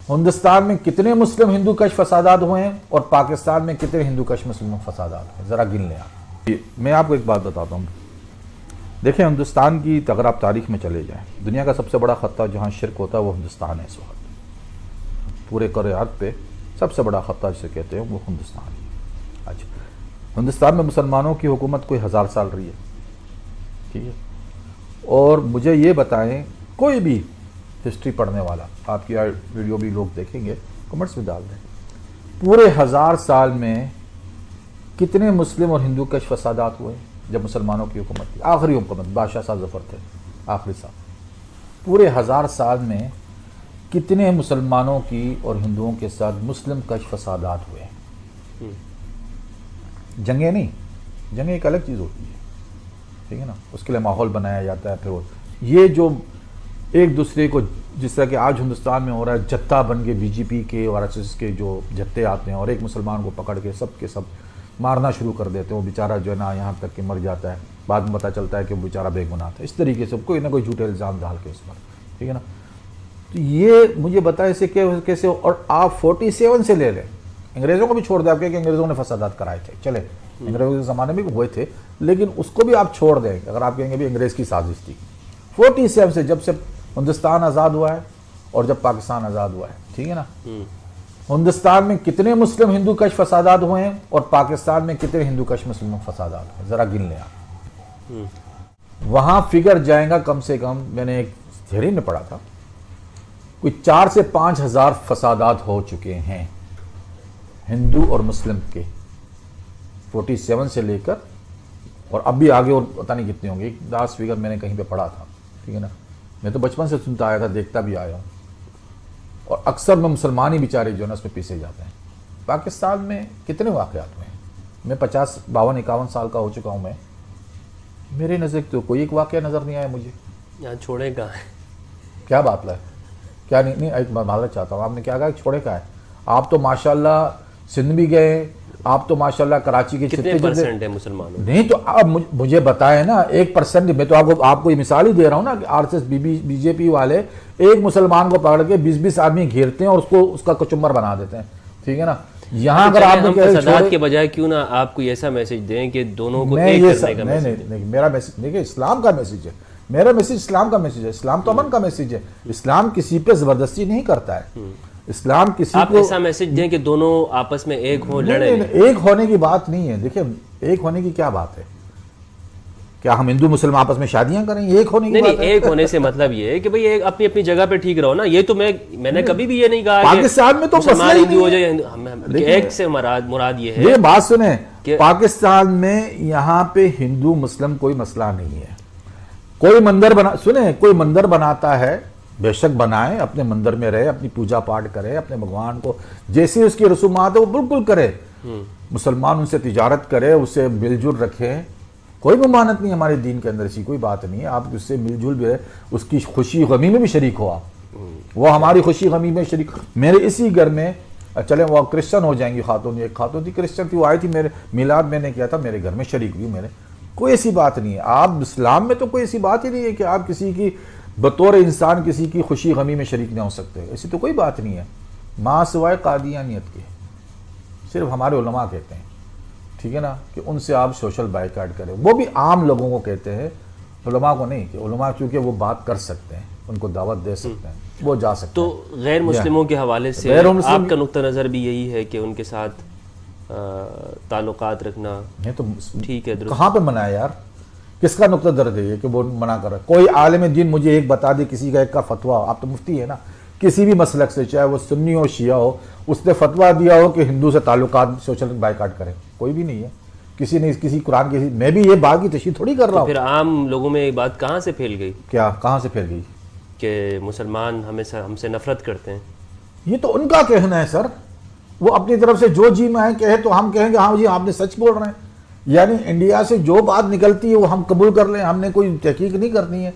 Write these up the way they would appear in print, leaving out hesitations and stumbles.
ہندوستان میں کتنے مسلم ہندو کش فسادات ہوئے ہیں اور پاکستان میں کتنے ہندو کش مسلم فسادات ہوئے ہیں، ذرا گن لیں آپ۔ میں آپ کو ایک بات بتاتا ہوں، دیکھیں ہندوستان کی اگر آپ تاریخ میں چلے جائیں، دنیا کا سب سے بڑا خطہ جہاں شرک ہوتا ہے وہ ہندوستان ہے اس وقت، پورے کره ارض پہ سب سے بڑا خطہ جسے کہتے ہیں وہ ہندوستان ہے۔ اچھا، ہندوستان میں مسلمانوں کی حکومت کوئی 1000 سال رہی ہے، ٹھیک ہے، اور مجھے یہ بتائیں کوئی بھی ہسٹری پڑھنے والا، آپ کی ویڈیو بھی لوگ دیکھیں گے، کمنٹس میں ڈال دیں، پورے 1000 سال میں کتنے مسلم اور ہندو کش فسادات ہوئے جب مسلمانوں کی حکومت تھی؟ آخری حکومت بادشاہ شاہ ظفر تھے آخری سال، پورے 1000 سال میں کتنے مسلمانوں کی اور ہندوؤں کے ساتھ مسلم کش فسادات ہوئے ہیں؟ جنگیں نہیں، جنگیں ایک الگ چیز ہوتی ہے، ٹھیک ہے نا، اس کے لیے ماحول بنایا جاتا ہے، پھر یہ جو ایک دوسرے کو جس طرح کہ آج ہندوستان میں ہو رہا ہے، جتھا بن کے بی جے پی کے اور ایس ایس کے جو جتھے آتے ہیں اور ایک مسلمان کو پکڑ کے سب مارنا شروع کر دیتے ہیں، وہ بیچارہ جو ہے نا یہاں تک کہ مر جاتا ہے، بعد میں پتہ چلتا ہے کہ وہ بیچارہ بے گناہ تھا، اس طریقے سے کوئی نہ کوئی جھوٹے الزام ڈال کے اس پر، ٹھیک ہے نا۔ تو یہ مجھے بتائیں اسے کیسے، اور آپ 47 سے لے لیں، انگریزوں کو بھی چھوڑ دیں، آپ کہ انگریزوں نے فسادات کرائے تھے، چلے انگریزوں کے زمانے میں بھی ہوئے تھے، لیکن اس کو بھی آپ چھوڑ دیں اگر آپ کہیں گے بھی انگریز کی سازش تھی، 47 سے جب سے ہندوستان آزاد ہوا ہے اور جب پاکستان آزاد ہوا ہے، ٹھیک ہے نا، ہندوستان میں کتنے مسلم ہندو کش فسادات ہوئے ہیں اور پاکستان میں کتنے ہندو کش مسلم فسادات ہوئے ہیں، ذرا گن لیں آپ۔ وہاں فگر جائیں گا کم سے کم، میں نے ایک تھیوری میں پڑھا تھا، کوئی 4 سے 5 ہزار فسادات ہو چکے ہیں ہندو اور مسلم کے، 47 سے لے کر، اور اب بھی آگے اور پتہ نہیں کتنے ہوں گے، ایک لاسٹ فگر میں نے کہیں پہ پڑھا تھا، ٹھیک ہے نا، میں تو بچپن سے سنتا آیا تھا، دیکھتا بھی آیا ہوں، اور اکثر میں مسلمان ہی بیچارے جو ہے نا اس میں پیسے جاتے ہیں۔ پاکستان میں کتنے واقعات ہوئے ہیں؟ میں 50 52 51 سال کا ہو چکا ہوں، میں میرے نظر تو کوئی ایک واقعہ نظر نہیں آیا مجھے۔ یہاں چھوڑے کہاں ہے؟ کیا بات ہے، کیا نہیں ایک معذرت چاہتا ہوں، آپ نے کیا کہا چھوڑے کا ہے؟ آپ تو ماشاءاللہ سندھ بھی گئے، آپ تو ماشاءاللہ کراچی کے کتنے پرسنٹ ہے مسلمانوں؟ نہیں تو آپ مجھے بتائیں نا، 1%، میں تو آپ کو یہ مثال ہی دے رہا ہوں نا کہ R S S B J P والے ایک مسلمان کو پکڑ کے 20 آدمی گھیرتے ہیں اور اس کا کچمبر بنا دیتے ہیں، ٹھیک ہے نا۔ یہاں اگر آپ ہم فسادات کے بجائے کیوں نہ آپ کو ایسا میسج دیں کہ دونوں کو ایک کرنے کا میسج دیں؟ میرا میسج دیکھیں، اسلام کا میسج ہے، میرا میسج اسلام کا میسج ہے، اسلام تو امن کا میسج ہے، اسلام کسی پہ زبردستی نہیں کرتا ہے، اسلام کسی آپ کو ایسا میسج دیں کہ دونوں آپس میں ایک ہوں، لڑیں۔ ایک ہونے کی بات نہیں ہے، دیکھیں ایک ہونے کی کیا بات ہے؟ کیا ہم ہندو مسلم آپس میں شادیاں کریں؟ ایک ہونے کی نہیں، ایک ہونے سے مطلب یہ ہے کہ بھئی ایک اپنی اپنی جگہ پہ ٹھیک رہو نا، یہ تو میں نے کبھی بھی یہ نہیں کہا پاکستان میں تو مسلمان ہندو ہو جائے، ایک سے مراد یہ ہے۔ یہ بات سنیں، پاکستان میں یہاں پہ ہندو مسلم کوئی مسئلہ نہیں ہے، کوئی مندر بناتا ہے، بے شک بنائے، اپنے مندر میں رہے، اپنی پوجا پاٹ کرے، اپنے بھگوان کو جیسی اس کی رسومات ہے وہ بالکل کرے، مسلمان ان سے تجارت کرے، اس سے مل جل رکھے، کوئی ممانعت نہیں ہمارے دین کے اندر، ایسی کوئی بات نہیں ہے، آپ اس سے مل جل بھی رہے، اس کی خوشی غمی میں بھی شریک ہو آپ، وہ ہماری خوشی غمی میں شریک۔ میرے اسی گھر میں چلیں وہ کرسچن ہو جائیں گی خاتون، ایک خاتون تھی کرسچن تھی، وہ آئی تھی، میرے میلاد میں نے کیا تھا، میرے گھر میں شریک ہوئی، میرے کوئی ایسی بات نہیں ہے۔ آپ اسلام میں تو کوئی ایسی بات ہی نہیں ہے کہ آپ کسی کی بطور انسان کسی کی خوشی غمی میں شریک نہیں ہو سکتے، ایسی تو کوئی بات نہیں ہے، ماں سوائے قادیانیت کے، صرف ہمارے علماء کہتے ہیں، ٹھیک ہے نا، کہ ان سے آپ سوشل بائیکاٹ کریں، وہ بھی عام لوگوں کو کہتے ہیں، علماء کو نہیں، کہ علماء چونکہ وہ بات کر سکتے ہیں، ان کو دعوت دے سکتے ہیں، وہ جا سکتے ہیں۔ تو غیر مسلموں کے حوالے سے آپ کا نقطہ نظر بھی یہی ہے کہ ان کے ساتھ تعلقات رکھنا ٹھیک ہے، درست؟ کہاں پہ منع ہے یار؟ کس کا نقطہ درد ہے یہ کہ وہ منع کر رہا ہے؟ کوئی عالم دین مجھے ایک بتا دے، کسی کا ایک کا فتویٰ، آپ تو مفتی ہے نا، کسی بھی مسلک سے، چاہے وہ سنی ہو شیعہ ہو، اس نے فتویٰ دیا ہو کہ ہندو سے تعلقات سوشل بائیکاٹ کریں، کوئی بھی نہیں ہے، کسی نے کسی قرآن کی، میں بھی یہ بات کی تشریح تھوڑی کر رہا ہوں۔ پھر عام لوگوں میں یہ بات کہاں سے پھیل گئی؟ کیا کہاں سے پھیل گئی؟ کہ مسلمان ہم سے نفرت کرتے ہیں۔ یہ تو ان کا کہنا ہے سر، وہ اپنی طرف سے جو جی میں کہے تو ہم کہیں گے ہاں جی آپ نے سچ بول رہے ہیں، یعنی انڈیا سے جو بات نکلتی ہے وہ ہم قبول کر لیں، ہم نے کوئی تحقیق نہیں کرنی ہے۔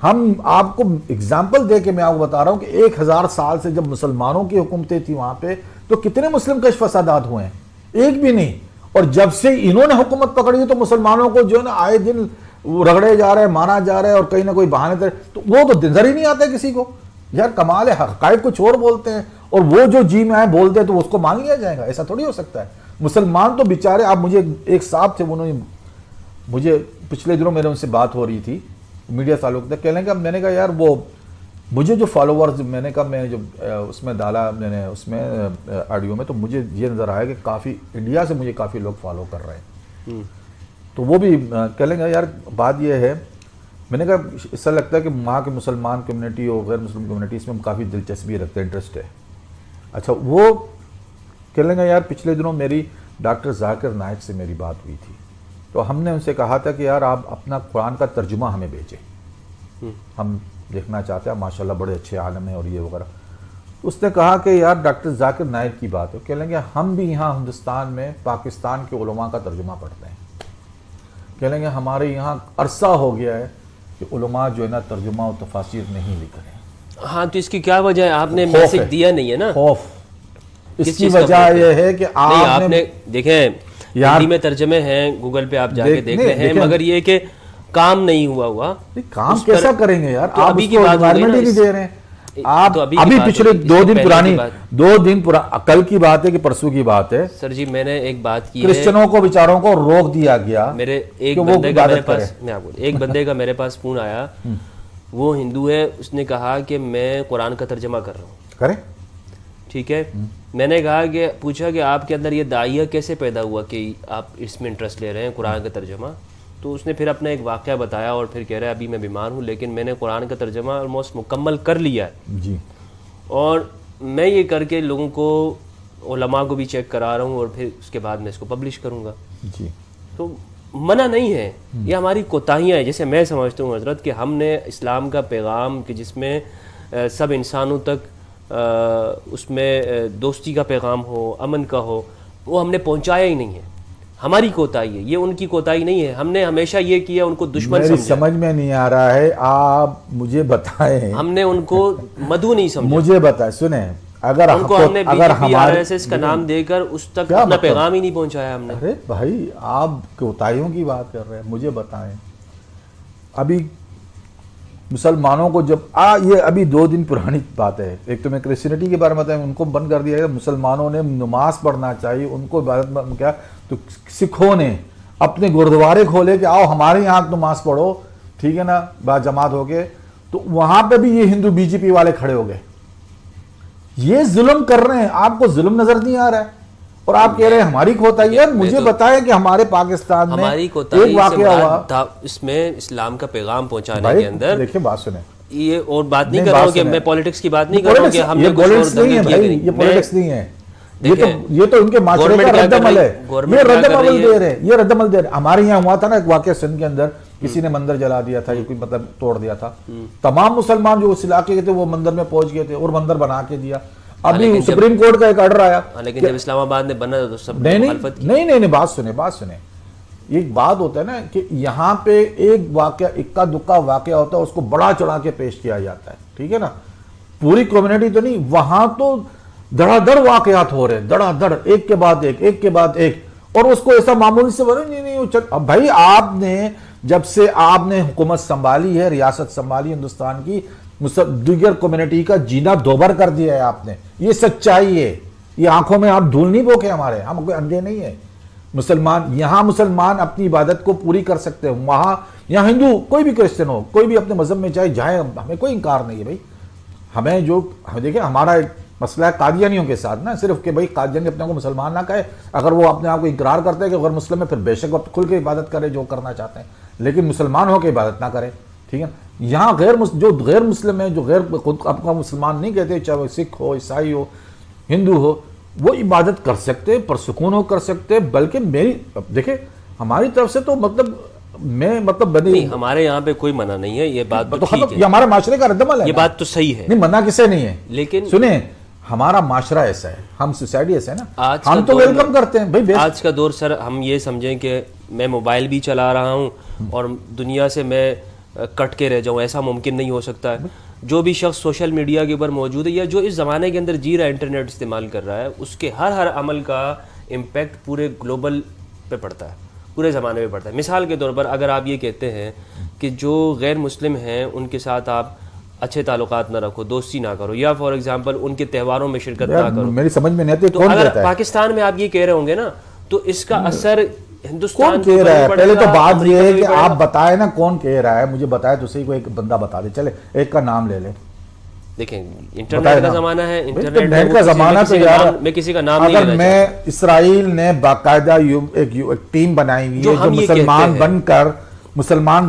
ہم آپ کو اگزامپل دے کے میں آپ کو بتا رہا ہوں کہ 1000 سال سے جب مسلمانوں کی حکومتیں تھیں وہاں پہ، تو کتنے مسلم کش فسادات ہوئے ہیں؟ ایک بھی نہیں۔ اور جب سے انہوں نے حکومت پکڑی تو مسلمانوں کو جو ہے نا آئے دن رگڑے جا رہے ہیں، مارا جا رہا ہے، اور کہیں نہ کوئی بہانے تو وہ تو نظر ہی نہیں آتا کسی کو۔ یار کمال ہے، حقائق کو چھوڑ بولتے ہیں اور وہ جو جی میں آئے بولتے تو اس کو مان لیا جائے گا؟ ایسا تھوڑی ہو سکتا ہے. مسلمان تو بیچارے, آپ مجھے ایک صاحب تھے, انہوں نے مجھے پچھلے دنوں میرے ان سے بات ہو رہی تھی میڈیا تعلق تک, کہنے کا میں نے کہا یار وہ مجھے جو فالوورز, میں نے کہا میں جو اس میں ڈالا میں نے اس میں آڈیو میں, تو مجھے یہ نظر آیا کہ کافی انڈیا سے مجھے کافی لوگ فالو کر رہے ہیں. تو وہ بھی کہنے گا یار بات یہ ہے, میں نے کہا ایسا لگتا ہے کہ وہاں کے مسلمان کمیونٹی اور غیر مسلم کمیونٹی اس میں ہم کافی دلچسپی رکھتے ہیں, انٹرسٹ ہے. اچھا وہ کہنے گا یار پچھلے دنوں میری ڈاکٹر ذاکر نائک سے میری بات ہوئی تھی, تو ہم نے ان سے کہا تھا کہ یار آپ اپنا قرآن کا ترجمہ ہمیں بھیجیں, ہم دیکھنا چاہتے ہیں, ماشاءاللہ بڑے اچھے عالم ہیں اور یہ وغیرہ. اس نے کہا کہ یار ڈاکٹر ذاکر نائک کی بات ہے, کہہ لیں گے ہم بھی یہاں ہندوستان میں پاکستان کے علماء کا ترجمہ پڑھتے ہیں. کہہ لیں گے ہمارے یہاں عرصہ ہو گیا ہے کہ علماء جو ہے نا ترجمہ و تفاسیر نہیں لکھ رہے ہیں. ہاں تو اس کی کیا وجہ ہے؟ آپ نے میسج دیا نہیں ہے نا. خوف. اس کی وجہ یہ ہے کہ آپ نے دیکھیں ہندی میں ترجمے ہیں, گوگل پہ آپ جا کے دیکھ رہے ہیں, مگر یہ کہ کام نہیں ہوا. کام کیسا کریں گے یار؟ آپ ابھی کی بات نہیں دے رہے ہیں. آپ ابھی پچھلے 2 دن پرانی 2 دن کل کی بات ہے کہ پرسوں کی بات ہے سر جی, میں نے ایک بات کی ہے, کرسچنوں کو بیچاروں کو روک دیا گیا. میرے ایک بندے کا میرے پاس, میں آپ کو ایک بندے کا میرے پاس فون آیا, وہ ہندو ہے, اس نے کہا کہ میں قرآن کا ترجمہ کر رہا ہوں. کریں ٹھیک ہے. میں نے کہا کہ پوچھا کہ آپ کے اندر یہ داعیہ کیسے پیدا ہوا کہ آپ اس میں انٹرسٹ لے رہے ہیں قرآن کا ترجمہ؟ تو اس نے پھر اپنا ایک واقعہ بتایا اور پھر کہہ رہا ہے ابھی میں بیمار ہوں لیکن میں نے قرآن کا ترجمہ آلموسٹ مکمل کر لیا ہے جی, اور میں یہ کر کے لوگوں کو, علماء کو بھی چیک کرا رہا ہوں, اور پھر اس کے بعد میں اس کو پبلش کروں گا. جی, تو منع نہیں ہے, یہ ہماری کوتاہیاں ہیں. جیسے میں سمجھتا ہوں حضرت کہ ہم نے اسلام کا پیغام کہ جس میں سب انسانوں تک اس میں دوستی کا پیغام ہو, امن کا ہو, وہ ہم نے پہنچایا ہی نہیں ہے. ہماری کوتاہی ہے, یہ ان کی کوتاہی نہیں ہے. ہم نے ہمیشہ یہ کیا, ان کو دشمن میری سمجھا. سمجھ میں نہیں آ رہا ہے, آپ مجھے بتائیں. ہم نے ان کو مدعو نہیں سمجھا. مجھے بتائیں, سنیں, اگر ان کو ہم نے be J P R S S کا نام دے کر اس تک اپنا پیغام ہی نہیں پہنچایا ہم نے. ارے بھائی آپ کوتاہیوں کی بات کر رہے ہیں, مجھے بتائیں. ابھی مسلمانوں کو جب یہ ابھی 2 دن پرانی بات ہے, ایک تو میں کرسچینٹی کے بارے میں بتائیں, ان کو بند کر دیا ہے. مسلمانوں نے نماز پڑھنا چاہیے, ان کو عبادت کیا, تو سکھوں نے اپنے گردوارے کھولے کہ آؤ ہمارے یہاں نماز پڑھو, ٹھیک ہے نا, با جماعت ہو کے. تو وہاں پہ بھی یہ ہندو بی جے پی والے کھڑے ہو گئے, یہ ظلم کر رہے ہیں. آپ کو ظلم نظر نہیں آ رہا ہے اور آپ کہہ رہے ہیں ہماری کوتاہی ہے. مجھے بتائیں کہ ہمارے پاکستان میں ایک واقعہ ہوا, اس میں اسلام کا پیغام پہنچانے کے اندر, دیکھیں بات سنیں, یہ اور بات نہیں کر رہا ہوں کہ میں پولیٹکس کی بات نہیں کر رہا ہوں کہ ہم یہ پولیٹکس نہیں ہے بھائی, یہ پولیٹکس نہیں ہے, یہ تو ان کے معاشرے کا رد عمل ہے. یہ رد عمل دے رہے ہیں, یہ رد عمل دے رہے ہیں. ہمارے یہاں ہوا تھا نا ایک واقعہ سندھ کے اندر, کسی نے مندر جلا دیا تھا, کوئی مطلب توڑ دیا تھا. تمام مسلمان جو اس علاقے کے تھے وہ مندر میں پہنچ گئے تھے اور مندر بنا کے دیا. ابھی سپریم کورٹ کا ایک آرڈر آیا, لیکن جب اسلام آباد نے بنا تو سب نہیں, بات سنیں. ایک بات ہوتا ہے نا کہ یہاں پہ ایک واقعہ, اکا دکا واقعہ ہوتا ہے, اس کو بڑا چڑھا کے پیش کیا جاتا ہے, ٹھیک ہے نا. پوری کمیونٹی تو نہیں, وہاں تو دڑا دڑ واقعات ہو رہے ہیں, دڑا دڑ, ایک کے بعد ایک, اور اس کو ایسا معمولی سے اب بھائی آپ نے جب سے آپ نے حکومت سنبھالی ہے, ریاست سنبھالی ہندوستان کی, دیگر کمیونٹی کا جینا دوبر کر دیا ہے آپ نے. یہ سچائی ہے, یہ آنکھوں میں آپ دھول نہیں بوکے ہمارے, ہم کوئی اندھے نہیں ہیں. یہاں مسلمان اپنی عبادت کو پوری کر سکتے ہیں, وہاں یہاں ہندو کوئی بھی کرسچن ہو, کوئی بھی اپنے مذہب میں چاہے جائے, ہمیں کوئی انکار نہیں ہے بھائی. ہمیں دیکھیں ہمارا ایک مسئلہ ہے قادیانیوں کے ساتھ نا, صرف کہ بھائی قادیانی اپنے کو مسلمان نہ کہے, اگر وہ اپنے آپ کو اقرار کرتے ہیں کہ غیر مسلم ہے پھر بے شک وقت کھل کے عبادت کرے جو کرنا چاہتے ہیں, لیکن مسلمان ہو کے عبادت نہ کرے, ٹھیک ہے. یہاں جو غیر مسلم ہے, جو خود آپ کا مسلمان نہیں کہتے, چاہے وہ سکھ ہو, عیسائی ہو, ہندو ہو, وہ عبادت کر سکتے, پرسکون ہو کر سکتے. بلکہ دیکھیں ہماری طرف سے تو ہمارے یہاں پہ کوئی منع نہیں ہے, یہ بات تو ٹھیک ہے, یہ ہمارے معاشرے کا رد عمل ہے, یہ بات تو صحیح ہے, نہیں منع کسے نہیں ہے. لیکن سنیں, ہمارا معاشرہ ایسا ہے, ہم سوسائٹی ایسا ہے نا, ہم تو ویلکم کرتے ہیں بھائی. آج کا دور سر ہم یہ سمجھیں کہ میں موبائل بھی چلا رہا ہوں اور دنیا سے میں کٹ کے رہ جاؤں, ایسا ممکن نہیں ہو سکتا ہے. جو بھی شخص سوشل میڈیا کے اوپر موجود ہے یا جو اس زمانے کے اندر جی رہا ہے, انٹرنیٹ استعمال کر رہا ہے, اس کے ہر عمل کا امپیکٹ پورے گلوبل پہ پڑتا ہے, پورے زمانے پہ پڑتا ہے. مثال کے طور پر اگر آپ یہ کہتے ہیں کہ جو غیر مسلم ہیں ان کے ساتھ آپ اچھے تعلقات نہ رکھو, دوستی نہ کرو, یا فار ایگزامپل ان کے تہواروں میں شرکت نہ کرو. میری سمجھ میں نہیں آتی تو کون اگر کہتا ہے, پاکستان میں آپ یہ کہہ رہے ہوں گے نا تو اس کا اثر ہندوستان کون کہہ رہا ہے؟ پہلے تو بات یہ ہے کہ آپ بتائیں نا کون کہہ رہا ہے, مجھے بتائے تو صحیح, کوئی ایک بندہ بتا دے, چلے ایک کا نام لے لیں. دیکھیں انٹرنیٹ کا زمانہ ہے, انٹرنیٹ کا زمانہ تو یار, میں کسی کا نام نہیں اگر لینا میں اسرائیل نے باقاعدہ ایک ٹیم بنائی ہوئی ہے جو مسلمان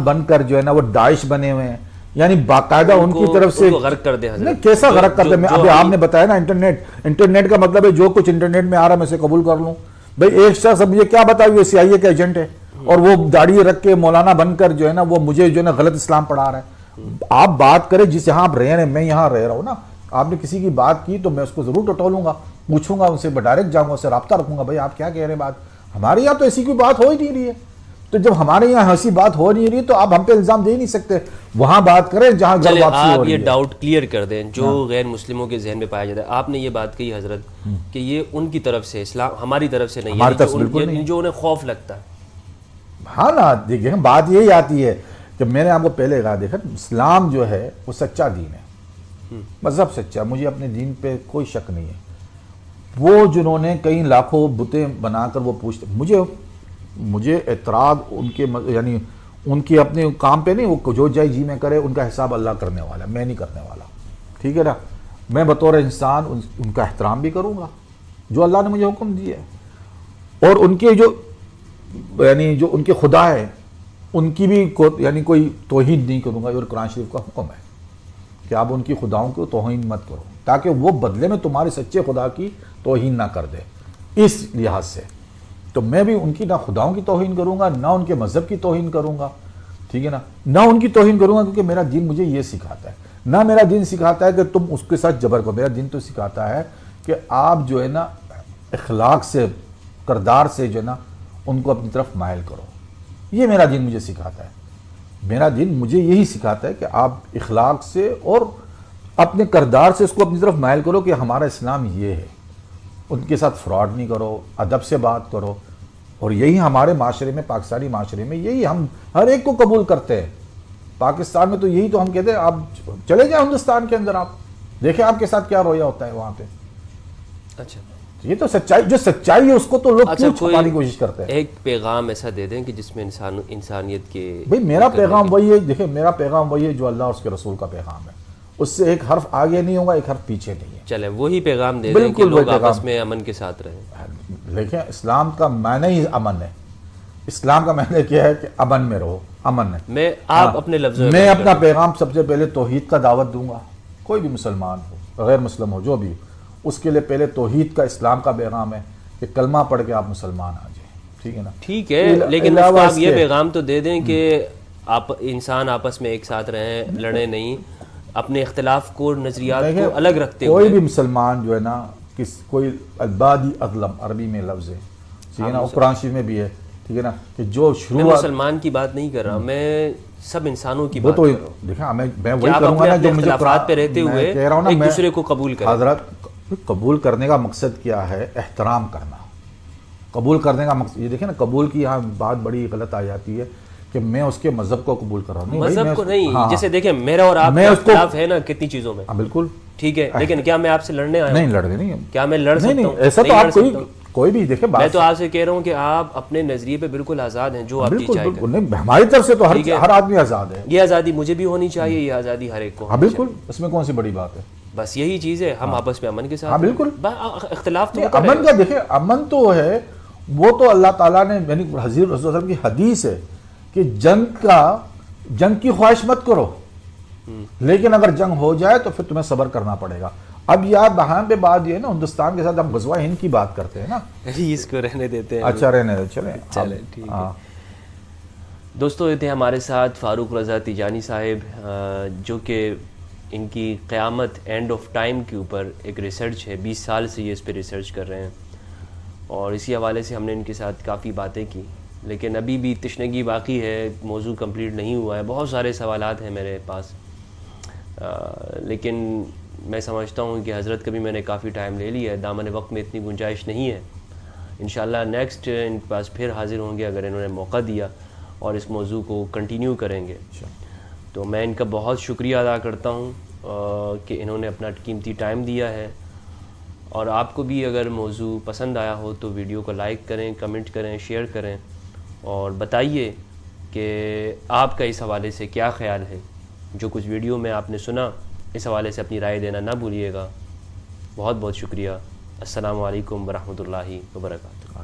بن کر جو ہے نا وہ داعش بنے ہوئے ہیں, یعنی باقاعدہ ان کی طرف سے غرق کر دیں. کیسا غرق کر دیں؟ میں ابھی آپ نے بتایا نا انٹرنیٹ کا مطلب ہے جو کچھ انٹرنیٹ میں آ رہا ہے میں اسے قبول کر لوں. بھائی ایک شخص مجھے کیا بتایا وہ CIA کا ایجنٹ ہے اور وہ داڑھی رکھ کے مولانا بن کر جو ہے نا وہ مجھے جو ہے نا غلط اسلام پڑھا رہا ہے. آپ بات کریں جس یہاں آپ رہ رہے ہیں, میں یہاں رہ رہا ہوں نا, آپ نے کسی کی بات کی تو میں اس کو ضرور ٹٹولوں گا, پوچھوں گا ان سے, ڈائریکٹ جاؤں گا, اس سے رابطہ رکھوں گا, بھائی آپ کیا کہہ رہے ہیں بات. ہمارے یہاں تو ایسی کوئی بات ہو ہی نہیں رہی ہے, تو جب ہمارے یہاں ایسی بات ہو نہیں رہی تو آپ ہم پہ الزام دے نہیں سکتے. وہاں بات کریں جہاں گھر واپسی ہو رہی ہے. آپ یہ ڈاؤٹ کلیئر کر دیں جو غیر مسلموں کے ذہن میں پایا جاتا ہے. آپ نے یہ بات کہی حضرت کہ یہ ان کی طرف سے اسلام, ہماری طرف سے نہیں ہے, جو انہیں خوف لگتا ہے. ہاں نا, دیکھیں بات یہی آتی ہے کہ میں نے آپ کو پہلے کہا, دیکھا اسلام جو ہے وہ سچا دین ہے, مذہب سچا, مجھے اپنے دین پہ کوئی شک نہیں ہے. وہ جنہوں نے کئی لاکھوں بتیں بنا کر وہ پوچھتے, مجھے اعتراض ان کے یعنی ان کی اپنے کام پہ نہیں, وہ جو جائے جی میں کرے, ان کا حساب اللہ کرنے والا, میں نہیں کرنے والا, ٹھیک ہے نا. میں بطور انسان ان کا احترام بھی کروں گا جو اللہ نے مجھے حکم دیا ہے, اور ان کے جو یعنی جو ان کے خدا ہے ان کی بھی یعنی کوئی توہین نہیں کروں گا. اور قرآن شریف کا حکم ہے کہ آپ ان کی خداؤں کو توہین مت کرو تاکہ وہ بدلے میں تمہارے سچے خدا کی توہین نہ کر دے. اس لحاظ سے تو میں بھی ان کی نہ خداؤں کی توہین کروں گا, نہ ان کے مذہب کی توہین کروں گا, ٹھیک ہے نا, نہ ان کی توہین کروں گا, کیونکہ میرا دین مجھے یہ سکھاتا ہے. نہ میرا دین سکھاتا ہے کہ تم اس کے ساتھ جبر کرو, میرا دین تو سکھاتا ہے کہ آپ جو ہے نا اخلاق سے, کردار سے جو ہے نا ان کو اپنی طرف مائل کرو. یہ میرا دین مجھے سکھاتا ہے. میرا دین مجھے یہی سکھاتا ہے کہ آپ اخلاق سے اور اپنے کردار سے اس کو اپنی طرف مائل کرو کہ ہمارا اسلام یہ ہے. ان کے ساتھ فراڈ نہیں کرو, ادب سے بات کرو. اور یہی ہمارے معاشرے میں, پاکستانی معاشرے میں یہی ہم ہر ایک کو قبول کرتے ہیں. پاکستان میں تو یہی تو ہم کہتے ہیں, آپ چلے جائیں ہندوستان کے اندر, آپ دیکھیں آپ کے ساتھ کیا رویہ ہوتا ہے وہاں پہ. اچھا, یہ تو سچائی, جو سچائی ہے اس کو تو لوگ کیوں چھپانے کی کوشش کرتے ہیں. ایک پیغام ایسا دے دیں کہ جس میں انسانیت کے, بھئی میرا پیغام وہی ہے, دیکھیں میرا پیغام وہی ہے جو اللہ اور اس کے رسول کا پیغام ہے. اس سے ایک حرف آگے نہیں ہوگا, ایک حرف پیچھے نہیں ہے. چلے وہی پیغام دے دیں کہ لوگ آپس میں امن کے ساتھ رہیں. دیکھیں اسلام کا معنی ہی امن ہے. اسلام کا معنی کیا ہے کہ امن میں رہو, امن ہے. میں آپ اپنے لفظوں میں اپنا پیغام سب سے پہلے توحید کا دعوت دوں گا. کوئی بھی مسلمان ہو, غیر مسلم ہو, جو بھی, اس کے لیے پہلے توحید کا, اسلام کا پیغام ہے کہ کلمہ پڑھ کے آپ مسلمان آ جائیں, ٹھیک ہے نا. ٹھیک ہے, لیکن آپ یہ پیغام تو دے دیں کہ آپ انسان آپس میں ایک ساتھ رہیں, لڑیں نہیں, اپنے اختلاف کو, نظریات کو الگ رکھتے ہوئے. کوئی بھی مسلمان جو ہے نا, کوئی البادی اظلم عربی میں لفظ ہے, ٹھیک ہے نا, قرآن شریف میں بھی ہے, ٹھیک ہے نا, کہ جو میں مسلمان کی بات نہیں کر رہا, میں سب انسانوں کی بات کر رہا ہوں. دیکھیں میں وہی کروں گا نا جو مجھے اختلافات پہ رہتے ہوئے ایک دوسرے کو قبول کریں. حضرت, قبول کرنے کا مقصد کیا ہے؟ احترام کرنا. قبول کرنے کا مقصد یہ دیکھیں نا, قبول کی یہاں بات بڑی غلط آ جاتی ہے کہ میں اس کے مذہب کو قبول کر رہا ہوں. مذہب کو نہیں, جیسے دیکھیں میرا اور آپ کا اختلاف ہے نا کتنی چیزوں میں, بالکل ٹھیک ہے, لیکن کیا میں آپ سے لڑنے آیا ہوں؟ نہیں, لڑنے نہیں. کیا میں لڑ سکتا ہوں؟ ایسا تو آپ کوئی بھی دیکھیں, میں تو آپ سے کہہ رہا ہوں کہ آپ اپنے نظریے پہ بالکل آزاد ہیں, جو آپ کی چاہے کریں. ہماری طرف سے تو ہر آدمی آزاد ہے. یہ آزادی مجھے بھی ہونی چاہیے, یہ آزادی ہر ایک کو. ہاں بالکل, اس میں کون سی بڑی بات ہے. بس یہی چیز ہے, ہم آپس میں امن کے ساتھ. ہاں بالکل, اختلاف تو امن کا دیکھیں, امن تو ہے, وہ تو اللہ تعالیٰ نے, یعنی حضور رسول اللہ کی حدیث ہے کہ جنگ کی خواہش مت کرو, لیکن اگر جنگ ہو جائے تو پھر تمہیں صبر کرنا پڑے گا. اب یار بہان پہ بات یہ ہے نا, ہندوستان کے ساتھ ہم غزوہ ہند کی بات کرتے ہیں نا, اس کو رہنے دیتے ہیں. اچھا رہنے دیں, چلیں ٹھیک ہے. دوستو, یہ تھے ہمارے ساتھ فاروق رضا تیجانی صاحب, جو کہ ان کی قیامت اینڈ آف ٹائم کے اوپر ایک ریسرچ ہے, 20 سال سے یہ اس پہ ریسرچ کر رہے ہیں, اور اسی حوالے سے ہم نے ان کے ساتھ کافی باتیں کی, لیکن ابھی بھی تشنگی باقی ہے, موضوع کمپلیٹ نہیں ہوا ہے, بہت سارے سوالات ہیں میرے پاس, لیکن میں سمجھتا ہوں کہ حضرت کا بھی میں نے کافی ٹائم لے لیا ہے, دامن وقت میں اتنی گنجائش نہیں ہے. انشاءاللہ نیکسٹ ان کے پاس پھر حاضر ہوں گے اگر انہوں نے موقع دیا, اور اس موضوع کو کنٹینیو کریں گے. تو میں ان کا بہت شکریہ ادا کرتا ہوں کہ انہوں نے اپنا قیمتی ٹائم دیا ہے. اور آپ کو بھی اگر موضوع پسند آیا ہو تو ویڈیو کو لائک کریں, کمنٹ کریں, شیئر کریں اور بتائیے کہ آپ کا اس حوالے سے کیا خیال ہے. جو کچھ ویڈیو میں آپ نے سنا اس حوالے سے اپنی رائے دینا نہ بھولیے گا. بہت بہت شکریہ. السلام علیکم ورحمۃ اللہ وبرکاتہ.